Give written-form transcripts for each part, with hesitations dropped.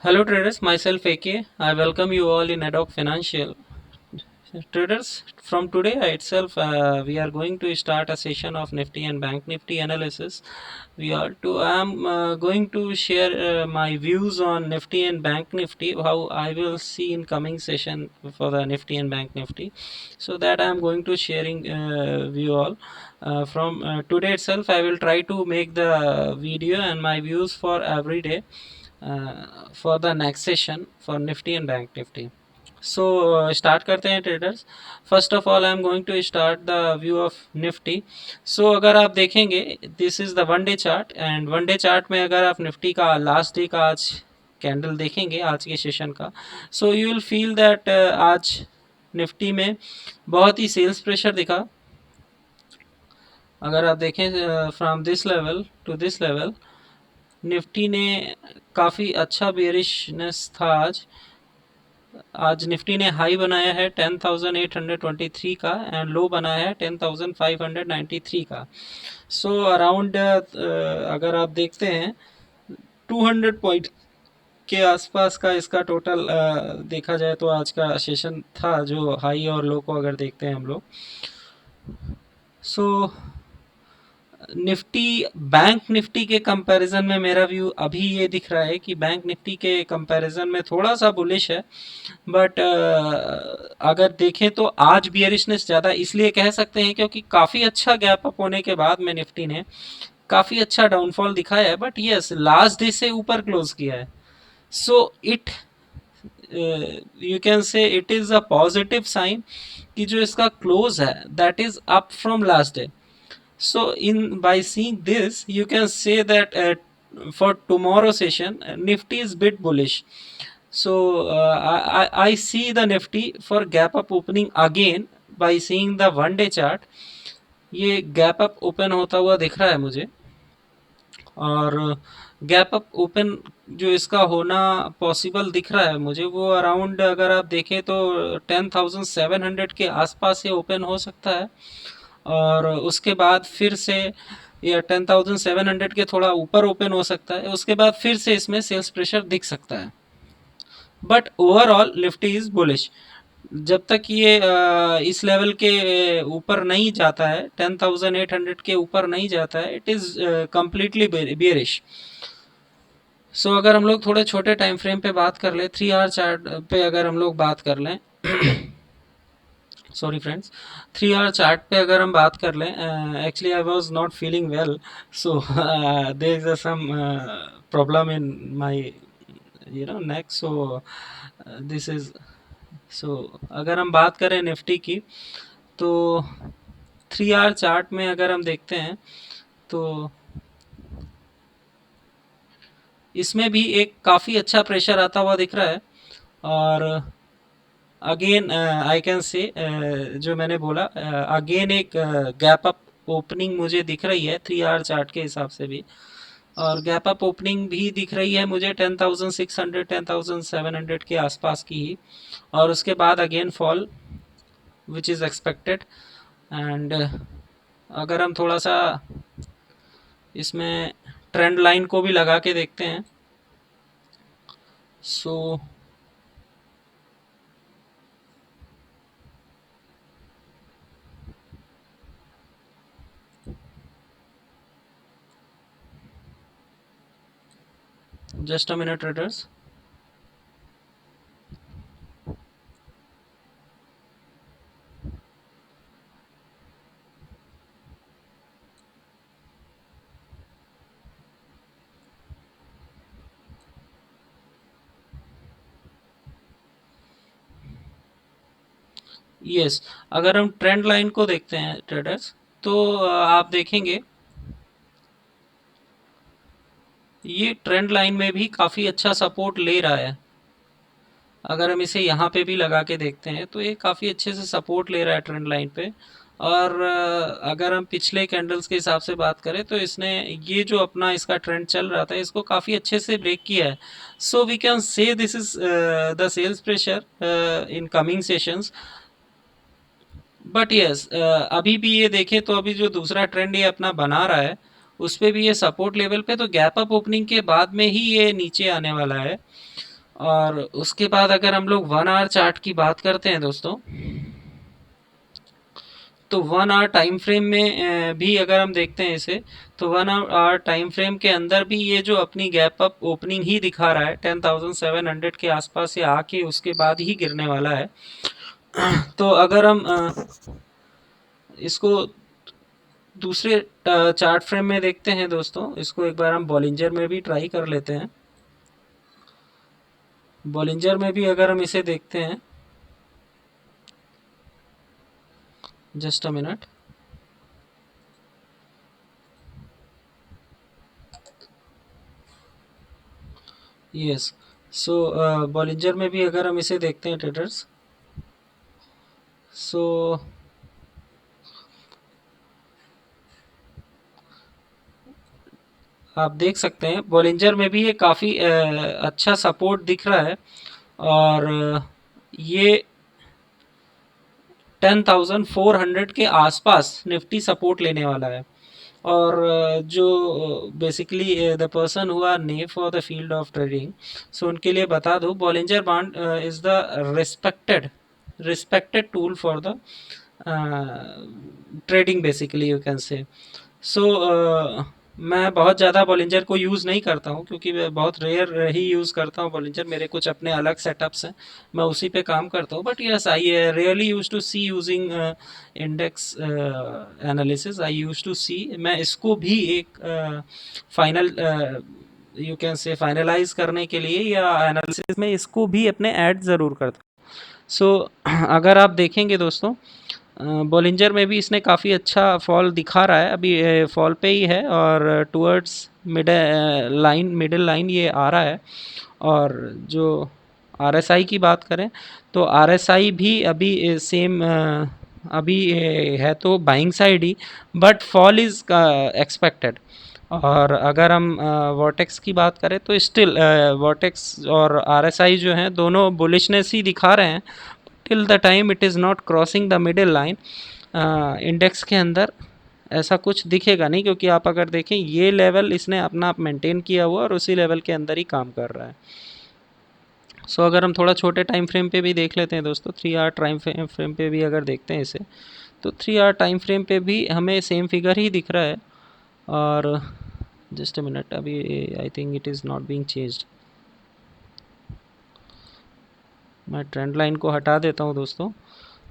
Hello traders, myself AK. I welcome you all in Adoc Financial. Traders, from today itself, we are going to start a session of Nifty and Bank Nifty analysis. I am going to share my views on Nifty and Bank Nifty, how I will see in coming session for the Nifty and Bank Nifty. So that I am going to sharing with you all. From today itself, I will try to make the video and my views for every day for the next session for Nifty and Bank Nifty. So start करते हैं traders. First of all I am going to start the view of Nifty. So अगर आप देखेंगे this is the one day chart and one day chart में अगर आप Nifty का last day का आज कैंडल देखेंगे आज के सेशन का, so you will feel that आज निफ्टी में बहुत ही सेल्स प्रेशर दिखा. अगर आप देखें from this level to this level, Nifty ने काफ़ी अच्छा बेरिशनेस था आज. आज निफ्टी ने हाई बनाया है 10,823 का एंड लो बनाया है 10,593 का. सो अराउंड अगर आप देखते हैं 200 पॉइंट के आसपास का इसका टोटल देखा जाए तो आज का सेशन था, जो हाई और लो को अगर देखते हैं हम लोग. सो निफ्टी बैंक निफ्टी के कंपैरिजन में मेरा व्यू अभी ये दिख रहा है कि बैंक निफ्टी के कंपैरिजन में थोड़ा सा बुलिश है. बट अगर देखें तो आज बियरिशनेस ज़्यादा इसलिए कह सकते हैं क्योंकि काफ़ी अच्छा गैप अप होने के बाद में निफ्टी ने काफ़ी अच्छा डाउनफॉल दिखाया है. बट यस, लास्ट डे से ऊपर क्लोज किया है. So it you can say it is a positive sign कि जो इसका क्लोज है that is up from last day. So in by seeing this, you can say that for tomorrow session, Nifty is bit bullish. So I see the Nifty for gap up opening again by seeing the one day chart. ये gap up open होता हुआ दिख रहा है मुझे, और gap up open जो इसका होना पॉसिबल दिख रहा है मुझे वो अराउंड अगर आप देखें तो 10,700 के आसपास ये ओपन हो सकता है. और उसके बाद फिर से ये 10,700 के थोड़ा ऊपर ओपन हो सकता है. उसके बाद फिर से इसमें सेल्स प्रेशर दिख सकता है. But overall Nifty is bullish. जब तक ये इस लेवल के ऊपर नहीं जाता है, 10,800 के ऊपर नहीं जाता है, इट इज़ कम्प्लीटली बियरिश. सो अगर हम लोग थोड़े छोटे टाइम फ्रेम पे बात कर लें, 3 आवर चार्ट पे अगर हम लोग बात कर लें सॉरी फ्रेंड्स, 3 आवर चार्ट पे अगर हम बात कर लें, actually I was not feeling well, so there is some problem in my neck. So this is so अगर हम बात करें निफ्टी की तो 3 आवर चार्ट में अगर हम देखते हैं तो इसमें भी एक काफ़ी अच्छा प्रेशर आता हुआ दिख रहा है. और अगेन आई कैन से जो मैंने बोला अगेन एक गैप अप ओपनिंग मुझे दिख रही है 3 आवर चार्ट के हिसाब से भी. और गैप अप ओपनिंग भी दिख रही है मुझे 10,600 10,700 के आसपास की ही. और उसके बाद again fall which is expected. And अगर हम थोड़ा सा इसमें ट्रेंड लाइन को भी लगा के देखते हैं, सो just a minute traders. Yes, अगर हम ट्रेंड लाइन को देखते हैं ट्रेडर्स, तो आप देखेंगे ये ट्रेंड लाइन में भी काफ़ी अच्छा सपोर्ट ले रहा है. अगर हम इसे यहाँ पे भी लगा के देखते हैं तो ये काफ़ी अच्छे से सपोर्ट ले रहा है ट्रेंड लाइन पे. और अगर हम पिछले कैंडल्स के हिसाब से बात करें तो इसने ये जो अपना इसका ट्रेंड चल रहा था इसको काफ़ी अच्छे से ब्रेक किया है. So we can say this is the sales pressure in coming sessions. But yes, अभी भी ये देखें तो अभी जो दूसरा ट्रेंड ये अपना बना रहा है उस पर भी ये सपोर्ट लेवल पे, तो गैप अप ओपनिंग के बाद में ही ये नीचे आने वाला है. और उसके बाद अगर हम लोग 1 आवर चार्ट की बात करते हैं दोस्तों, तो 1 आवर टाइम फ्रेम में भी अगर हम देखते हैं इसे, तो 1 आवर टाइम फ्रेम के अंदर भी ये जो अपनी गैप अप ओपनिंग ही दिखा रहा है 10,700 के आसपास, ये आके उसके बाद ही गिरने वाला है। तो अगर हम इसको दूसरे चार्ट फ्रेम में देखते हैं दोस्तों, इसको एक बार हम बॉलिंजर में भी ट्राई कर लेते हैं। बॉलिंजर में भी अगर हम इसे देखते हैं, just a minute, yes. So Bollinger में भी अगर हम इसे देखते हैं ट्रेडर्स, सो आप देख सकते हैं बॉलिंजर में भी ये काफ़ी अच्छा सपोर्ट दिख रहा है। और ये 10,400 के आसपास निफ्टी सपोर्ट लेने वाला है। और जो basically the person who new for the field of trading, so उनके लिए बता दूं, Bollinger band is the respected respected tool for the trading, basically you can say. So मैं बहुत ज़्यादा बॉलिंजर को यूज़ नहीं करता हूँ, क्योंकि मैं बहुत रेयर ही यूज़ करता हूँ बॉलिंजर, मेरे कुछ अपने अलग सेटअप्स हैं, मैं उसी पे काम करता हूँ। But yes, I really use to see using index analysis, I use to see, मैं इसको भी एक final you can say finalize करने के लिए या एनालिसिस में इसको भी अपने ऐड ज़रूर करता हूँ। सो अगर आप देखेंगे दोस्तों, बॉलिंजर में भी इसने काफ़ी अच्छा फॉल दिखा रहा है, अभी फॉल पे ही है और टुवर्ड्स मिडिल लाइन ये आ रहा है। और जो आरएसआई की बात करें, तो आरएसआई भी अभी सेम अभी है तो buying side he, but fall is expected. और अगर हम वर्टेक्स की बात करें, तो स्टिल वर्टेक्स और आरएसआई जो हैं दोनों बुलिशनेस ही दिखा रहे हैं, till the time it is not crossing the middle line. Index के अंदर ऐसा कुछ दिखेगा नहीं, क्योंकि आप अगर देखें ये लेवल इसने अपना आप मेंटेन किया हुआ और उसी लेवल के अंदर ही काम कर रहा है। सो अगर हम थोड़ा छोटे टाइम फ्रेम पे भी देख लेते हैं दोस्तों, 3 आवर टाइम फ्रेम पे भी अगर देखते हैं इसे, तो 3 आवर टाइम फ्रेम पे भी हमें सेम फिगर ही दिख रहा है। और जस्ट अ मिनट, अभी I think it is not being changed. मैं ट्रेंड लाइन को हटा देता हूँ दोस्तों,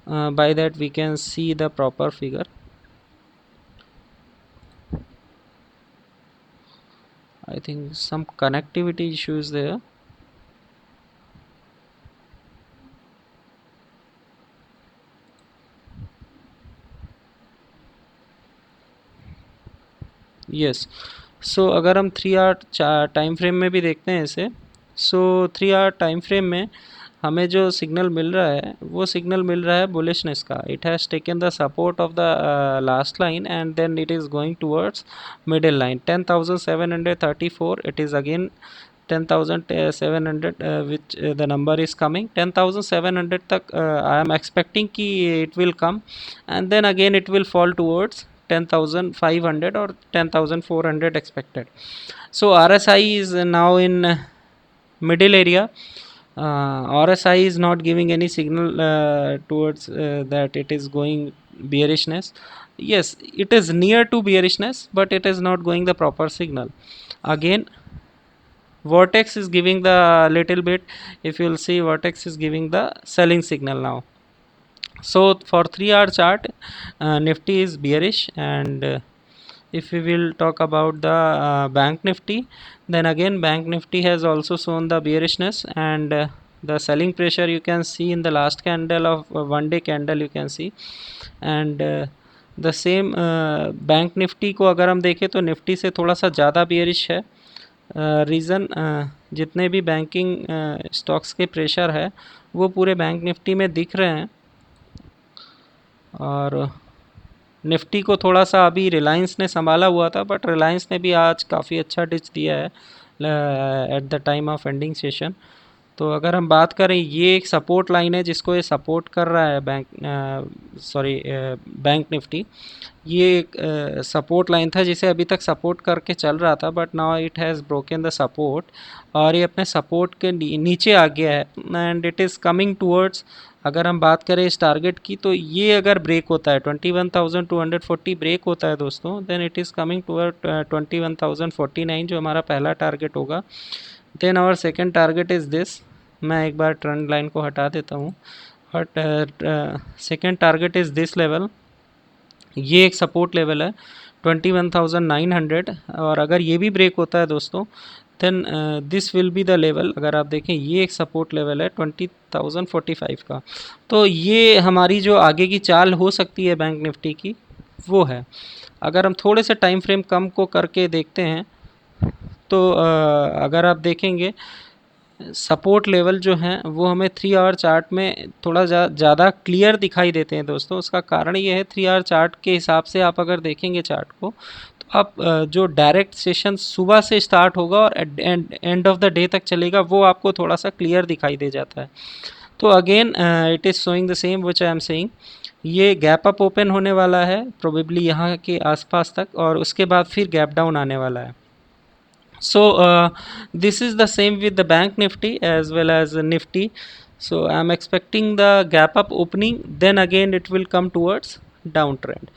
by that we can see the proper figure. I think some connectivity issues there. Yes. So अगर हम 3 आवर टाइम फ्रेम में भी देखते हैं इसे, सो 3 आवर टाइम फ्रेम में हमें जो सिग्नल मिल रहा है वो सिग्नल मिल रहा है बुलिशनेस का। It has taken the support of the last line and then it is going towards middle line 10,734, it is again 10,700 which the number is coming 10,700 तक I am expecting कि it will come and then again it will fall towards 10,500 or 10,400 expected. So RSI is now in middle area. RSI is not giving any signal towards that it is going bearishness. Yes, it is near to bearishness, but it is not going the proper signal. Again, Vortex is giving the little bit, if you'll see, Vortex is giving the selling signal now. So for 3 hour chart, Nifty is bearish, and if we will talk about the Bank Nifty, then again Bank Nifty has also shown the bearishness, and the selling pressure you can see in the last candle of 1 day candle you can see, and the same bank Nifty को अगर हम देखें तो Nifty से थोड़ा सा ज़्यादा bearish है। रीज़न जितने भी बैंकिंग स्टॉक्स के प्रेशर है वो पूरे बैंक निफ्टी में दिख रहे हैं। और निफ्टी को थोड़ा सा अभी रिलायंस ने संभाला हुआ था, बट रिलायंस ने भी आज काफ़ी अच्छा डिच दिया है at the time of ending session. तो अगर हम बात करें, ये एक सपोर्ट लाइन है जिसको ये सपोर्ट कर रहा है बैंक निफ्टी। ये एक सपोर्ट लाइन था जिसे अभी तक सपोर्ट करके चल रहा था, but now it has broken the support और ये अपने सपोर्ट के नीचे आ गया है and it is coming towards. अगर हम बात करें इस टारगेट की, तो ये अगर ब्रेक होता है 21,240 ब्रेक होता है दोस्तों, then it is coming toward 21,049 जो हमारा पहला टारगेट होगा। Then our second target is this. मैं एक बार ट्रेंड लाइन को हटा देता हूँ। But second target is this level. ये एक सपोर्ट लेवल है 21,900, और अगर ये भी ब्रेक होता है दोस्तों, then this will be the level. अगर आप देखें, ये एक सपोर्ट लेवल है 20,045 का। तो ये हमारी जो आगे की चाल हो सकती है बैंक निफ्टी की, वो है। अगर हम थोड़े से टाइम फ्रेम कम को करके देखते हैं, तो अगर आप देखेंगे, सपोर्ट लेवल जो हैं वो हमें 3 आवर चार्ट में थोड़ा ज़्यादा क्लियर दिखाई देते हैं दोस्तों। उसका कारण ये है, 3 आवर चार्ट के हिसाब से आप अगर देखेंगे चार्ट को, तो आप जो डायरेक्ट सेशन सुबह से स्टार्ट होगा और एंड ऑफ द डे तक चलेगा, वो आपको थोड़ा सा क्लियर दिखाई दे जाता है। तो again it is showing the same which I am saying. ये गैप अप ओपन होने वाला है प्रोबेबली यहाँ के आसपास तक, और उसके बाद फिर गैप डाउन आने वाला है। So this is the same with the bank nifty as well as nifty. So I'm expecting the gap up opening, then again it will come towards downtrend.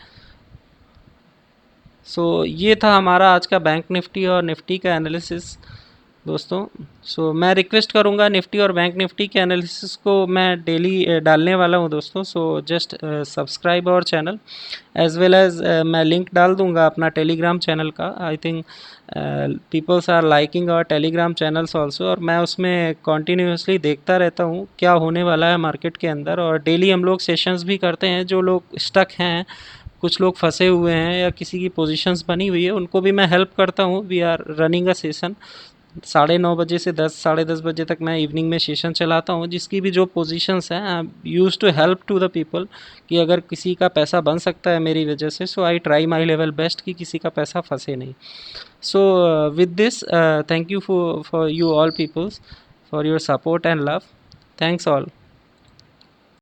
So ये था हमारा आज का बैंक निफ्टी और Nifty का analysis दोस्तों। मैं request करूँगा, निफ्टी और बैंक निफ्टी के एनालिसिस को मैं डेली डालने वाला हूँ दोस्तों। Just subscribe our channel as well as मैं लिंक डाल दूँगा अपना टेलीग्राम चैनल का। I think peoples are liking our Telegram channels also, और मैं उसमें कॉन्टीन्यूसली देखता रहता हूँ क्या होने वाला है मार्केट के अंदर। और डेली हम लोग सेशंस भी करते हैं। जो लोग स्टक हैं, कुछ लोग फंसे हुए हैं या किसी की पोजीशंस बनी हुई है, उनको भी मैं हेल्प करता हूँ। We are running a session 9:30 से 10 साढ़े 10 बजे तक मैं इवनिंग में सेशन चलाता हूँ। जिसकी भी जो पोजीशंस हैं, I use to help to the people कि अगर किसी का पैसा बन सकता है मेरी वजह से, so I try my level best कि किसी का पैसा फंसे नहीं। So with this, thank you for you all peoples for your support and love. Thanks all.